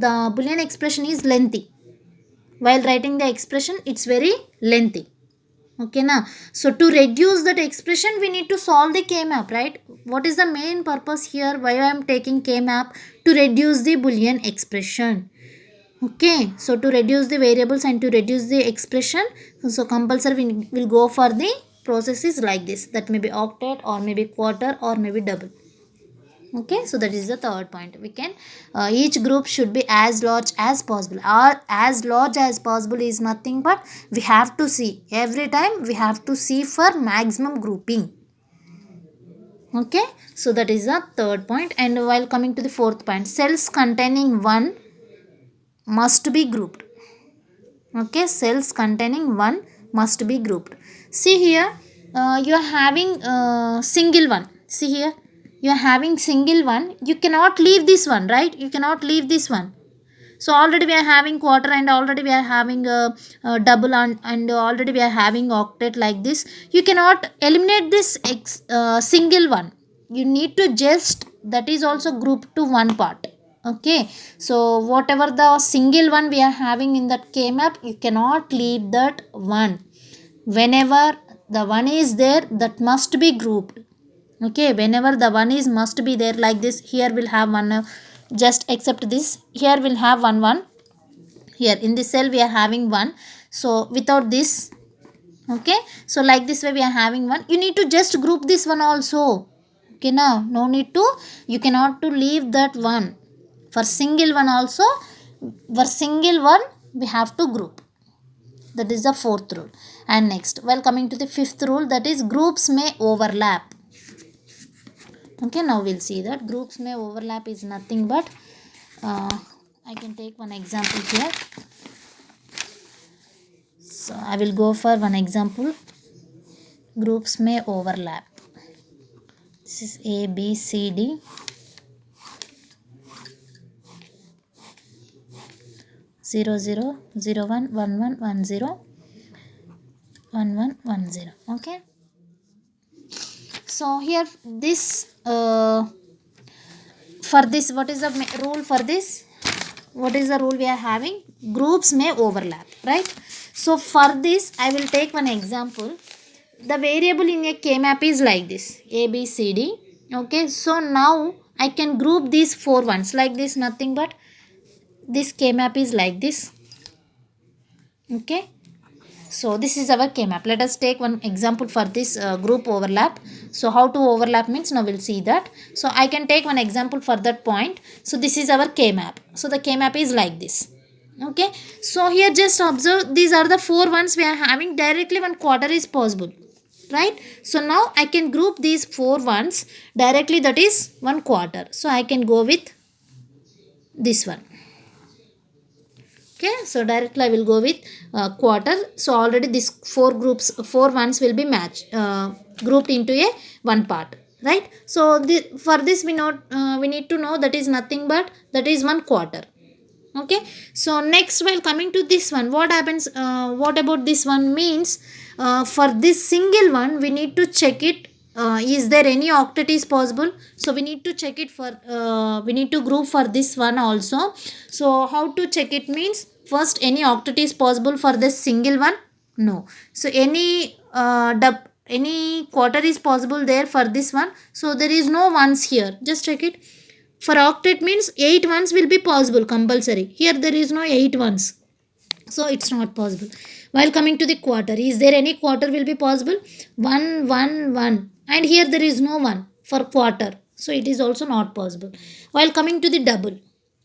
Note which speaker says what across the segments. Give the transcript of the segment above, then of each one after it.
Speaker 1: the Boolean expression is lengthy. While writing the expression, it's very lengthy. Okay na. So to reduce that expression, we need to solve the k-map, right? What is the main purpose here? Why I am taking k-map? To reduce the Boolean expression. Okay, so to reduce the variables and to reduce the expression, so compulsory we will go for the processes like this. That may be octet or maybe quarter or maybe double. Okay, so that is the third point. We can each group should be as large as possible. Or as large as possible is nothing but we have to see every time, we have to see for maximum grouping. Okay, so that is the third point. And while coming to the fourth point, cells containing 1 must be grouped. Okay, cells containing 1 must be grouped. See here, you are having single one. See here, you are having single one. You cannot leave this one, right? You cannot leave this one. So already we are having quarter, and already we are having a double, and already we are having octet like this. You cannot eliminate this single one. You need to just, that is also grouped to one part. Okay, so whatever the single one we are having in that k map, you cannot leave that one. Whenever the one is there, that must be grouped. Okay, whenever the one is must be there like this. Here we'll have one, just accept this. Here we'll have one. Here in this cell we are having one. So without this, okay, so like this way we are having one. You need to just group this one also. Okay, now no need to, you cannot to leave that one. For single one also, for single one we have to group. That is the fourth rule. And next, while coming to the fifth rule, that is groups may overlap. Okay, now we'll see that groups may overlap is nothing but I can take one example here. So I will go for one example. Groups may overlap. This is A, B, C, D. 0, 0, 0, 1, 1, 1, 1, 0, 1, 1, 1, 0. Okay. So here this for this, what is the rule for this? What is the rule we are having? Groups may overlap, right? So for this, I will take one example. The variable in a k-map is like this, A, B, C, D. Okay, so now I can group these 4 ones like this, nothing but this k-map is like this. Okay, so this is our k-map. Let us take one example for this group overlap. So how to overlap means, now we'll see that. So I can take one example for that point. So this is our k-map. So the k-map is like this. Okay, so here just observe, these are the 4 ones we are having. Directly 1 quarter is possible, right? So now I can group these 4 ones directly, that is 1 quarter. So I can go with this one. Okay, so directly I will go with quarter. So already this 4 groups, 4 ones will be matched, grouped into a one part, right? So for this we need to know that is nothing but that is 1 quarter. Okay, so next, while coming to this one, what happens, what about this one means, for this single one we need to check it, is there any octet is possible. So we need to check it for, we need to group for this one also. So how to check it means, first, any octet is possible for this single one? No. So any quarter is possible there for this one. So there is no ones here, just check it. For octet means 8 ones will be possible compulsory. Here there is no 8 ones. So it's not possible. While coming to the quarter, is there any quarter will be possible? 1, 1, 1. And here there is no 1 for quarter. So it is also not possible. While coming to the double,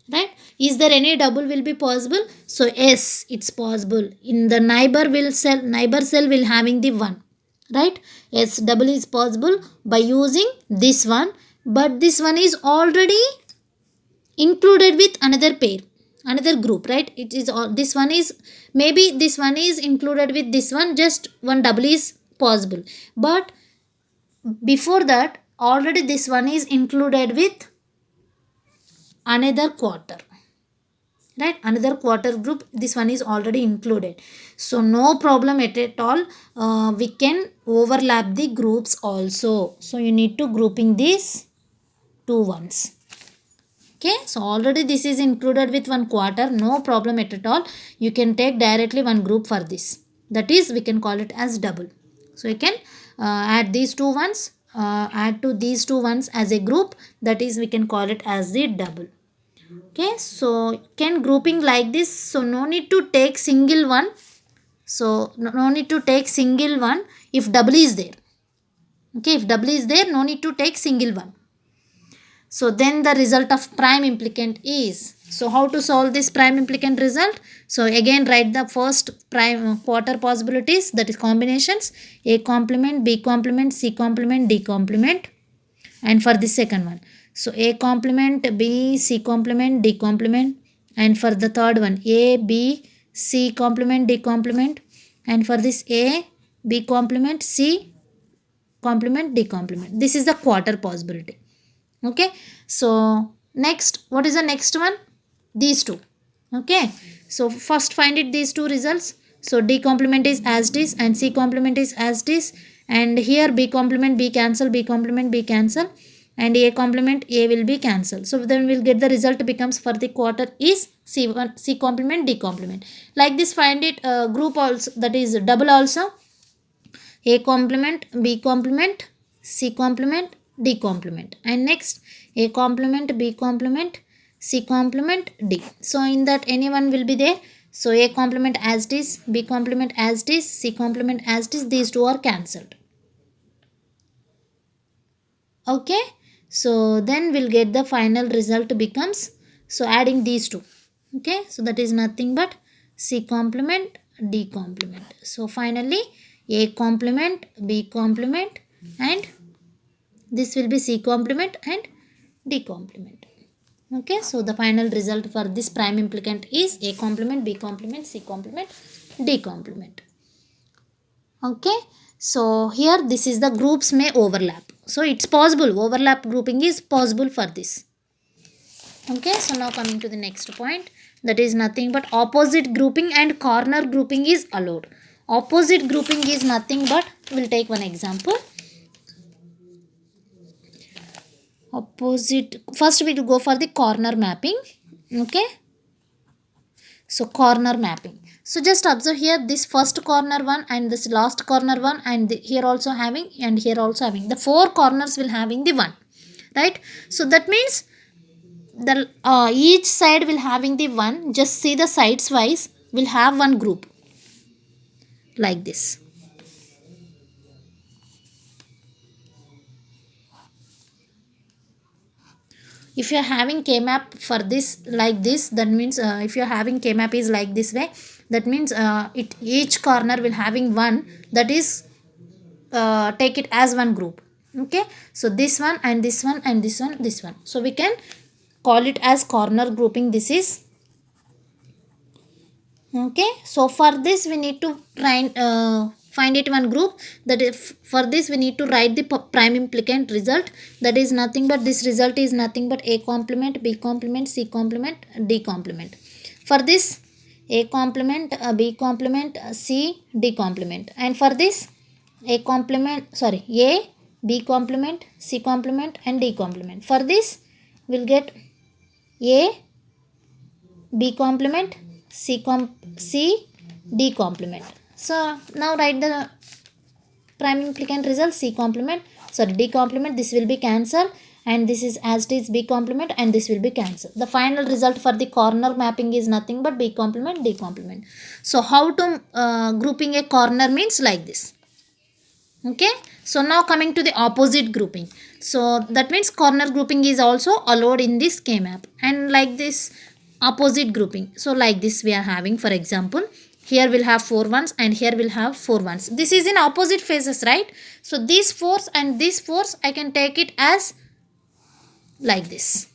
Speaker 1: right? Is there any double will be possible? So yes, it's possible. In the neighbor cell will having the 1. Right? Yes, double is possible by using this one. But this one is already included with another pair, another group, right? It is all, this one is, maybe this one is included with this one, just one double is possible. But before that, already this one is included with another quarter, right? Another quarter group, this one is already included. So no problem at all. We can overlap the groups also. So you need to grouping these 2 ones. Okay, so already this is included with one quarter, no problem at all. You can take directly one group for this. That is, we can call it as double. So you can add these two ones, add to these two ones as a group. That is, we can call it as the double. Okay, so can grouping like this. So no need to take single one. So no need to take single one if double is there. Okay, if double is there, no need to take single one. So then the result of prime implicant is, so how to solve this prime implicant result? So again write the first prime quarter possibilities, that is combinations, A complement, B complement, C complement, D complement, and for the second one, so A complement, B, C complement, D complement, and for the third one, A, B, C complement, D complement, and for this A, B complement, C complement, D complement. This is the quarter possibility. Okay, so next, what is the next one? These two. Okay, so first find it these two results. So D complement is as it is and C complement is as it is, and here B complement B cancel, B complement B cancel, and A complement A will be cancelled. So then we'll get the result becomes for the quarter is C1, C complement D complement. Like this find it group also, that is double also. A complement, B complement, C complement, D complement, and next A complement, B complement, C complement, D. So in that anyone will be there. So A complement as it is, B complement as it is, C complement as it is, these two are cancelled. Okay, so then we'll get the final result becomes, so adding these two. Okay, so that is nothing but C complement, D complement. So finally A complement, B complement, and this will be C complement and D complement. Okay, so the final result for this prime implicant is A complement, B complement, C complement, D complement. Okay, so here this is the groups may overlap. So it's possible, overlap grouping is possible for this. Okay, so now coming to the next point, that is nothing but opposite grouping and corner grouping is allowed. Opposite grouping is nothing but, we'll take one example. Opposite, first we will go for the corner mapping. Okay, so corner mapping. So just observe here, this first corner one and this last corner one, and here also having, and here also having, the four corners will having the one, right? So that means the each side will having the one. Just see the sides wise will have one group like this. If you are having K-map for this like this, that means if you are having K-map is like this way, that means each corner will having one, that is take it as one group. Okay, so this one and this one and this one, this one, so we can call it as corner grouping. This is okay. So for this we need to try find it one group, that if for this we need to write the prime implicant result, that is nothing but this result is nothing but A complement, B complement, C complement, D complement. For this A complement, B complement, C, D complement, and for this A complement, sorry, A, B complement, C complement, and D complement. For this we'll get A, B complement, C, D complement. So now write the prime implicant result. C complement, sorry, D complement, this will be cancelled, and this is as it is B complement, and this will be cancelled. The final result for the corner mapping is nothing but B complement, D complement. So how to grouping a corner means like this. Okay, so now coming to the opposite grouping. So that means corner grouping is also allowed in this K-map, and like this opposite grouping. So like this we are having, for example, here we'll have 4 ones and here we'll have 4 ones. This is in opposite phases, right? So these 4s and these 4s I can take it as like this.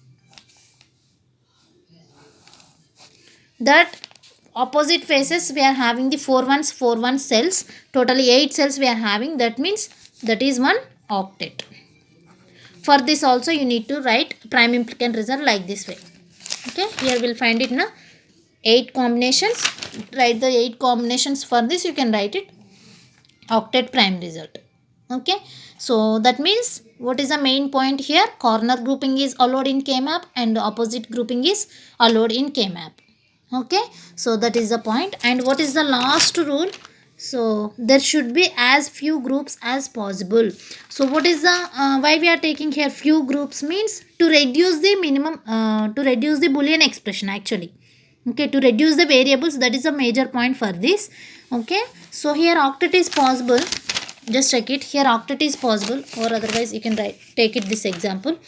Speaker 1: That opposite faces we are having the 4 ones cells, totally 8 cells we are having. That means that is one octet. For this also you need to write prime implicant result like this way. Okay, here we'll find it now 8 combinations. Write the 8 combinations. For this you can write it octet prime result. Okay, so that means What is the main point here? Corner grouping is allowed in K-map and opposite grouping is allowed in K-map. Okay, so that is the point. And what is the last rule? So there should be as few groups as possible. So what is the why we are taking here few groups means to reduce the minimum to reduce the Boolean expression actually. Okay, to reduce the variables, that is a major point for this. Okay, so here octet is possible. Just check it here, octet is possible, or otherwise you can take it this example.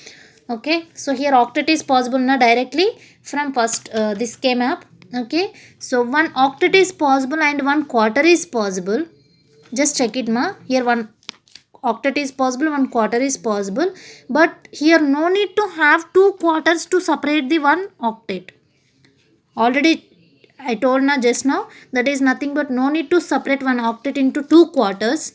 Speaker 1: Okay, so here octet is possible now directly from first this K-map. Okay, so one octet is possible and one quarter is possible. Just check it ma, here one octet is possible, one quarter is possible, but here no need to have two quarters to separate the one octet. Already I told now just now, that is nothing but no need to separate one octet into two quarters.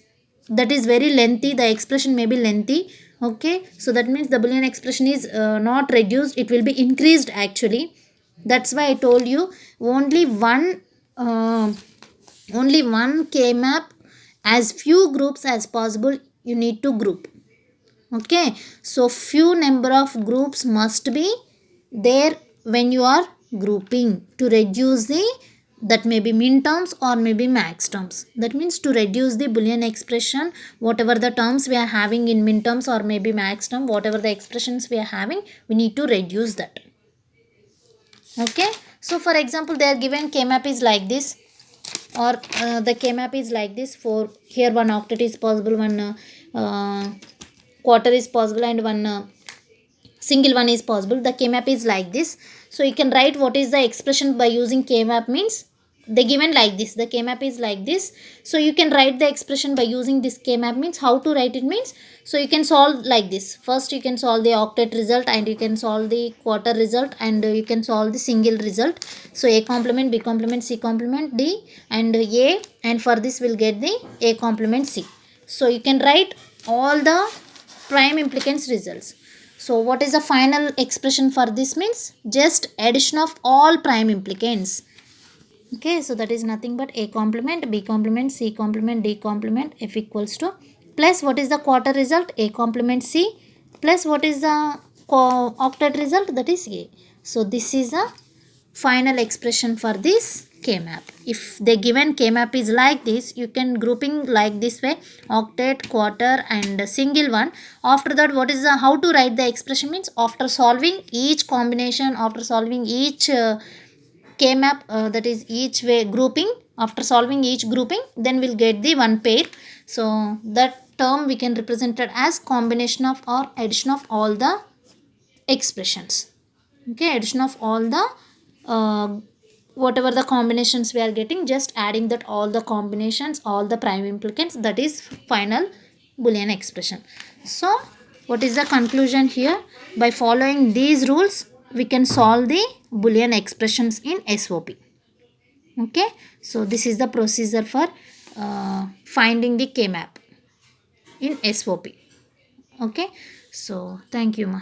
Speaker 1: That is very lengthy, the expression may be lengthy. Okay, so that means the Boolean expression is not reduced, it will be increased actually. That's why I told you only one K-map, as few groups as possible you need to group. Okay, so few number of groups must be there when you are grouping to reduce the, that may be min terms or maybe max terms. That means to reduce the Boolean expression, whatever the terms we are having in min terms or maybe max term, whatever the expressions we are having, we need to reduce that. Okay, so for example they are given K-map is like this, or the K-map is like this. For here one octet is possible, one quarter is possible, and one single one is possible. The K-map is like this. So you can write what is the expression by using K-map means they given like this, the K-map is like this. So you can write the expression by using this K-map means how to write it means, so you can solve like this. First you can solve the octet result, and you can solve the quarter result, and you can solve the single result. So A complement, B complement, C complement, D and A, and for this we'll get the A complement C. So you can write all the prime implicants results. So what is the final expression for this means just addition of all prime implicants. Okay, so that is nothing but A complement, B complement, C complement, D complement, F equals to, plus what is the quarter result, A complement C, plus what is the octet result, that is A. So this is the final expression for this K-map. If the given K-map is like this, you can grouping like this way, octet, quarter and single one. After that, what is the, how to write the expression means after solving each combination, after solving each K-map, that is each way grouping, after solving each grouping, then we'll get the one pair. So that term we can represent it as combination of or addition of all the expressions. Okay, addition of all the whatever the combinations we are getting, just adding that all the combinations, all the prime implicants, that is final Boolean expression. So what is the conclusion here? By following these rules, we can solve the Boolean expressions in SOP. Okay, so this is the procedure for finding the K-map in SOP. Okay, so thank you ma.